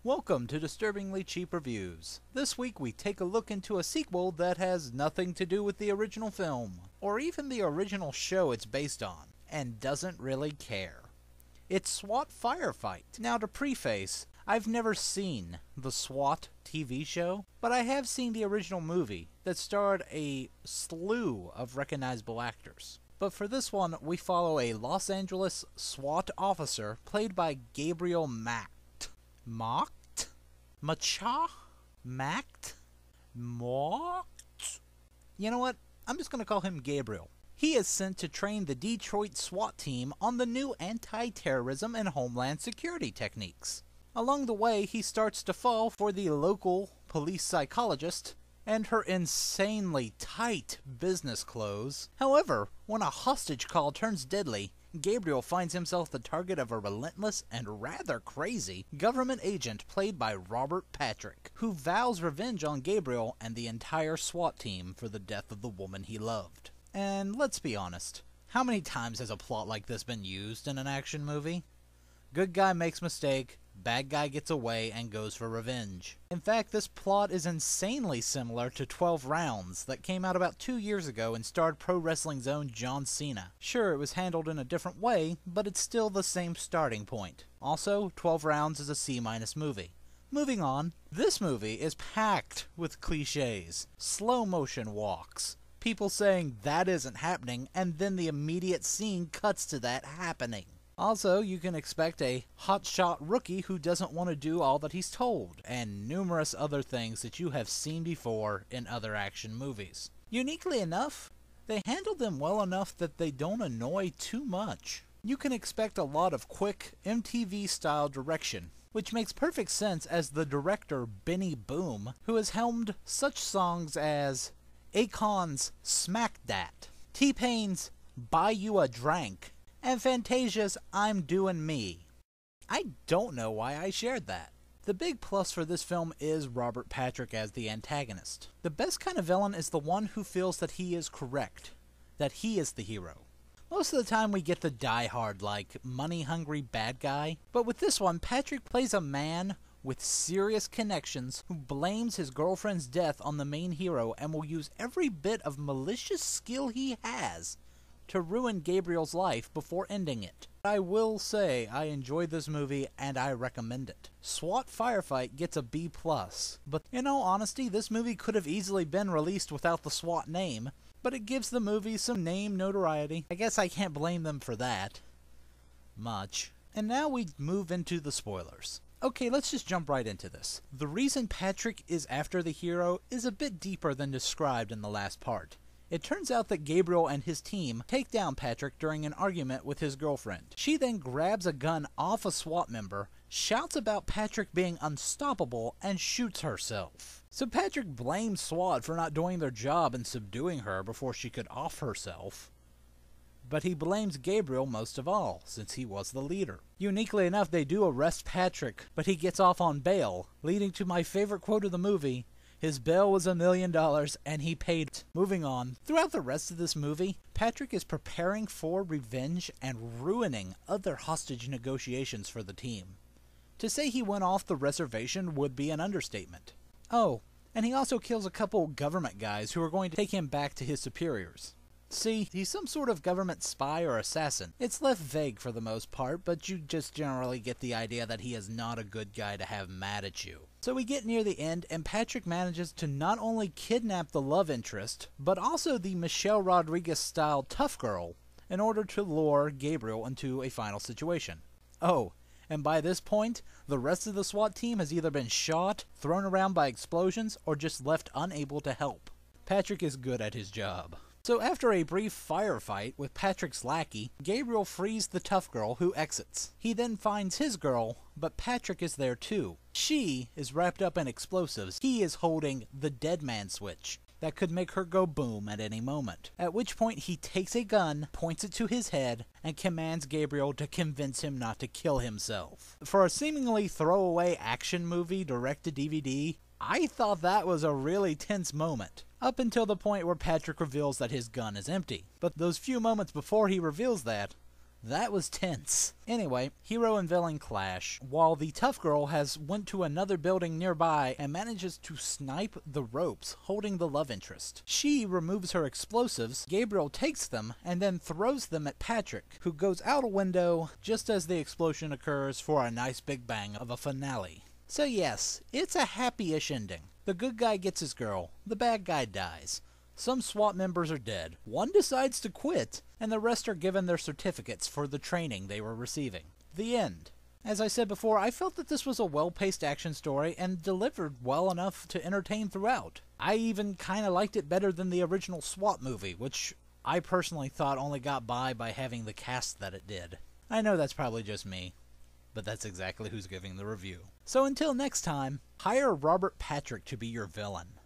Welcome to Disturbingly Cheap Reviews. This week we take a look into a sequel that has nothing to do with the original film, or even the original show it's based on, and doesn't really care. It's SWAT Firefight. Now to preface, I've never seen the SWAT TV show, but I have seen the original movie that starred a slew of recognizable actors. But for this one, we follow a Los Angeles SWAT officer played by Gabriel Macht. Mocked? Macha? Macked? Mocked? You know what? I'm just gonna call him Gabriel. He is sent to train the Detroit SWAT team on the new anti-terrorism and homeland security techniques. Along the way, he starts to fall for the local police psychologist and her insanely tight business clothes. However, when a hostage call turns deadly, Gabriel finds himself the target of a relentless and rather crazy government agent played by Robert Patrick, who vows revenge on Gabriel and the entire SWAT team for the death of the woman he loved. And let's be honest, how many times has a plot like this been used in an action movie? Good guy makes mistake, bad guy gets away and goes for revenge. In fact, this plot is insanely similar to 12 Rounds that came out about 2 years ago and starred pro wrestling's own John Cena. Sure, it was handled in a different way, but it's still the same starting point. Also, 12 Rounds is a C- movie. Moving on, this movie is packed with cliches, slow motion walks, people saying that isn't happening, and then the immediate scene cuts to that happening. Also, you can expect a hotshot rookie who doesn't want to do all that he's told, and numerous other things that you have seen before in other action movies. Uniquely enough, they handle them well enough that they don't annoy too much. You can expect a lot of quick, MTV-style direction, which makes perfect sense as the director Benny Boom, who has helmed such songs as Akon's Smack Dat, T-Pain's Buy You a Drank, and Fantasia's I'm Doing Me. I don't know why I shared that. The big plus for this film is Robert Patrick as the antagonist. The best kind of villain is the one who feels that he is correct, that he is the hero. Most of the time we get the die-hard, like, money-hungry bad guy, but with this one, Patrick plays a man with serious connections who blames his girlfriend's death on the main hero and will use every bit of malicious skill he has to ruin Gabriel's life before ending it. I will say I enjoyed this movie and I recommend it. SWAT Firefight gets a B+, but in all honesty, this movie could have easily been released without the SWAT name, but it gives the movie some name notoriety. I guess I can't blame them for that much. And now we move into the spoilers. Okay, let's just jump right into this. The reason Patrick is after the hero is a bit deeper than described in the last part. It turns out that Gabriel and his team take down Patrick during an argument with his girlfriend. She then grabs a gun off a SWAT member, shouts about Patrick being unstoppable, and shoots herself. So Patrick blames SWAT for not doing their job in subduing her before she could off herself. But he blames Gabriel most of all, since he was the leader. Uniquely enough, they do arrest Patrick, but he gets off on bail, leading to my favorite quote of the movie: his bail was $1 million, and he paid it. Moving on. Throughout the rest of this movie, Patrick is preparing for revenge and ruining other hostage negotiations for the team. To say he went off the reservation would be an understatement. Oh, and he also kills a couple government guys who are going to take him back to his superiors. See, he's some sort of government spy or assassin. It's left vague for the most part, but you just generally get the idea that he is not a good guy to have mad at you. So we get near the end, and Patrick manages to not only kidnap the love interest, but also the Michelle Rodriguez-style tough girl, in order to lure Gabriel into a final situation. Oh, and by this point, the rest of the SWAT team has either been shot, thrown around by explosions, or just left unable to help. Patrick is good at his job. So after a brief firefight with Patrick's lackey, Gabriel frees the tough girl who exits. He then finds his girl, but Patrick is there too. She is wrapped up in explosives. He is holding the dead man switch that could make her go boom at any moment. At which point he takes a gun, points it to his head, and commands Gabriel to convince him not to kill himself. For a seemingly throwaway action movie direct to DVD, I thought that was a really tense moment, up until the point where Patrick reveals that his gun is empty. But those few moments before he reveals that, That was tense. Anyway, hero and villain clash, while the tough girl has went to another building nearby and manages to snipe the ropes holding the love interest. She removes her explosives, Gabriel takes them, and then throws them at Patrick, who goes out a window just as the explosion occurs for a nice big bang of a finale. So yes, it's a happy-ish ending. The good guy gets his girl, the bad guy dies. Some SWAT members are dead, one decides to quit, and the rest are given their certificates for the training they were receiving. The end. As I said before, I felt that this was a well-paced action story and delivered well enough to entertain throughout. I even kinda liked it better than the original SWAT movie, which I personally thought only got by having the cast that it did. I know that's probably just me, but that's exactly who's giving the review. So until next time, hire Robert Patrick to be your villain.